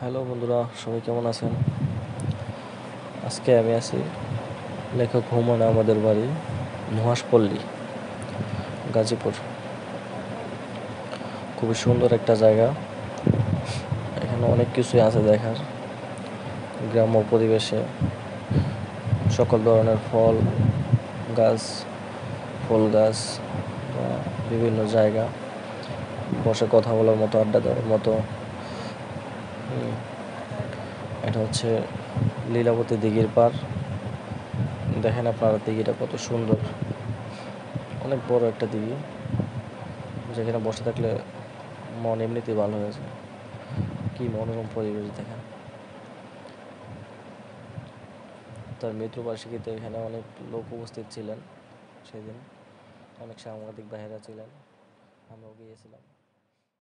Hello বন্ধুরা, সবাই কেমন আছেন? আজকে আমি আছি লেখক হুমায়ুন আমাদের বাড়ি নুহাশপল্লী, গাজীপুর। খুবই সুন্দর একটা জায়গা। এখানে অনেক কিছুই আছে দেখার। গ্রাম্য পরিবেশে সকল ধরনের ফল গাছ, ফুল গাছ বা বিভিন্ন জায়গা, বসে কথা বলার মতো, আড্ডা দেওয়ার মতো। এটা হচ্ছে লীলাবতী দিঘির পার। দেখেন আপনারা দিঘিটা কত সুন্দর, অনেক বড় একটা দিঘি, যেখানে বসে থাকলে মন এমনিতেই ভালো হয়ে যায়। কি মনোরম পরিবেশ দেখেন। তার মৃত্যুবার্ষিকীতে এখানে অনেক লোক উপস্থিত ছিলেন সেদিন, অনেক সাংবাদিক ভাইয়েরা ছিলেন, আমরাও গিয়েছিলাম।